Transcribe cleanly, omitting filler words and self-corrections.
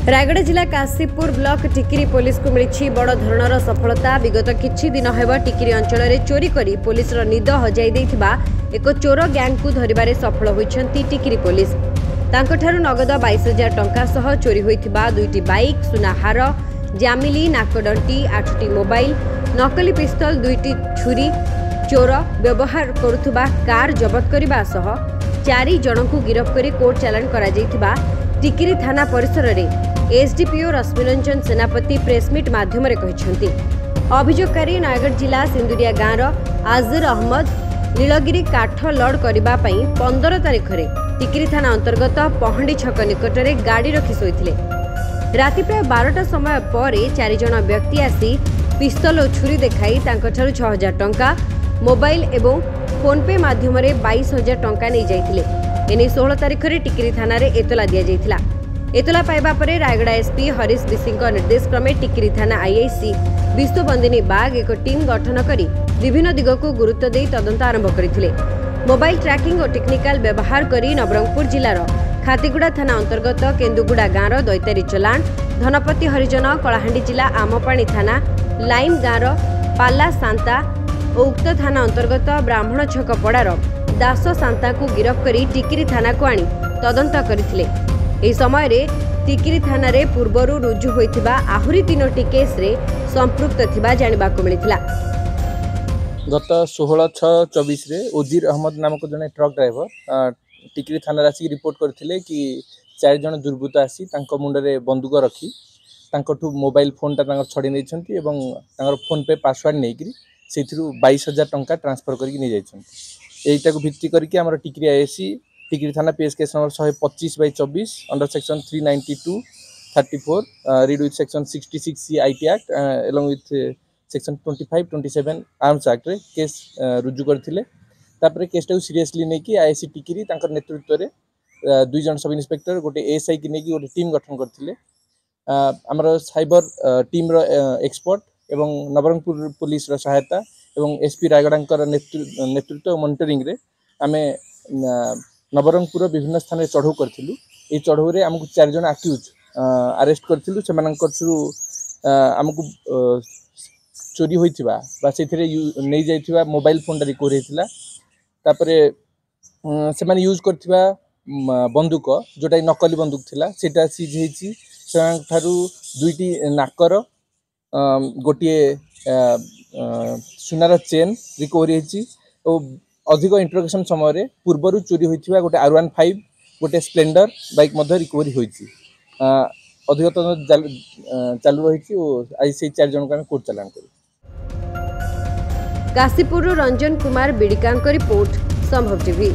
रायगढ़ जिला Kashipur block टिकिरी police को मिली बड़ धरणर सफलता। विगत किछि दिन हेब टिकिरी अंचल में चोरी करी पुलिस निद हजाई देथिबा एक चोर गैंग को धरिबारे सफल होइछंती टिकिरी पुलिस। तांकठारु नगद 22,000 टंका सह चोरी होइथिबा 2टी बाइक, सुना हार, जामिली, नाकदंटी, 8टी मोबाइल, नकली पिस्तल, 2टी छुरी, चोर व्यवहार करुथुबा कार जबत करबा सह 4 जनकु गिरफ करी कोर्ट चालान करा जैथिबा टिकिरी थाना परिसर में एसडीपीओ रश्मिरंजन सेनापति प्रेसमिट माध्यम कहते। अभियोगकारी नयगढ़ जिला सिंदुरिया गाँव आजिर अहमद नीलगिरी काठ लोड करने 15 तारिख में टिकिरी थाना अंतर्गत पहंडी छक निकट में गाड़ी रखी शोते राति प्राय 12टा समय पर 4 जन व्यक्ति आसी पिस्तल और छुरी देखाई 6,000 टंका मोबाइल एवं फोनपे माध्यम 22,000 टंका नहीं जाइथिले। एने 16 तारिख में टिकिरी थाना रे एतला दिया जाइथिला। एतला पाइबा परे रायगढ़ एसपी हरीश बिसिंग निर्देश क्रमे टिकिरी थाना आईआईसी विश्वबंदिनी बाग एक टीम गठन करी विभिन्न दिग को गुरुत्व दे तदंत आरंभ करथिले। मोबाइल ट्रैकिंग और टेक्निकल व्यवहार करी नवरंगपुर जिलार खातीगुड़ा थाना अंतर्गत केन्दुगुड़ा गाँव दैतारी चलाण, धनपति हरिजन कलाहांडी जिला आमपाणी थाना लाइम गाँव पाला सांता और उक्त थाना अंतर्गत ब्राह्मण छक पड़ार दास सांता को गिरफ करी टिकिरी थाना को आनी तदंत करथिले। एही समय रे टिकिरी थाना रे पूर्वरु रुजु होइथिबा आहुरी 3टी केस रे संपृक्त थिबा जानिबा को मिलिथिला। गत 16/6/24 रे उजीर अहमद नामक जने ट्रक ड्राइवर टिकिरी थाना आसी रिपोर्ट करथिले कि 4 जन दुर्बृत्त आसी तांको मुंडरे बंदूक रखी तांकोठु मोबाइल फोन ता छड़ी नै छंती एवं तांकर फोन पे पासवर्ड नै करी सेथिरु 22,000 टंका ट्रांसफर करके नै जायछंती। एइटा को भित्ति करके हमर टिकिरी आईएसी टिकिरी थाना PS case number 125/24 under section 392/34 read with section 66 C IT act along with section 25-27 arms act रे केस रुजु करथिले। तापरे केस टाउ सीरियसली नै कि आईएसी टिकिरी तांकर नेतृत्व रे 2 जन सब इंस्पेक्टर गोटे एसआई कि नै कि गोटे टीम गठन करथिले। हमर साइबर टीम रो एक्सपर्ट एवं नवरंगपुर पुलिस रो सहायता एवं एसपी रायगढ़ नेतृत्व मॉनिटरिंग रे आमे नवरंगपुर विभिन्न स्थान में चढ़ऊ करूँ। ये चढ़ऊ रे आमको 4 जन आक्यूज अरेस्ट करूँ। से आमको चोरी होइथिबा बा सेथिरे नै जाइथिबा मोबाइल फोन रिकवर होइथिला। तापरे से माने यूज करथिबा बंदूक जोटा नकली बंदूक थिला सेटा सीज हेछि। से थारु 2टी नाकर गोटिए सुनार चेन रिकवर हेछि और अधिक इंट्रोगेशन समय पूर्वर चोरी होइथिबा गोटे R15 गोटे स्प्लेंडर बाइक मध्य रिकवरी होइछि। अधिक तदंत चालू रही आज से 4 जन को कोर्ट चालान करी। काशीपुर रंजन कुमार बिडिका रिपोर्ट संभव टीवी।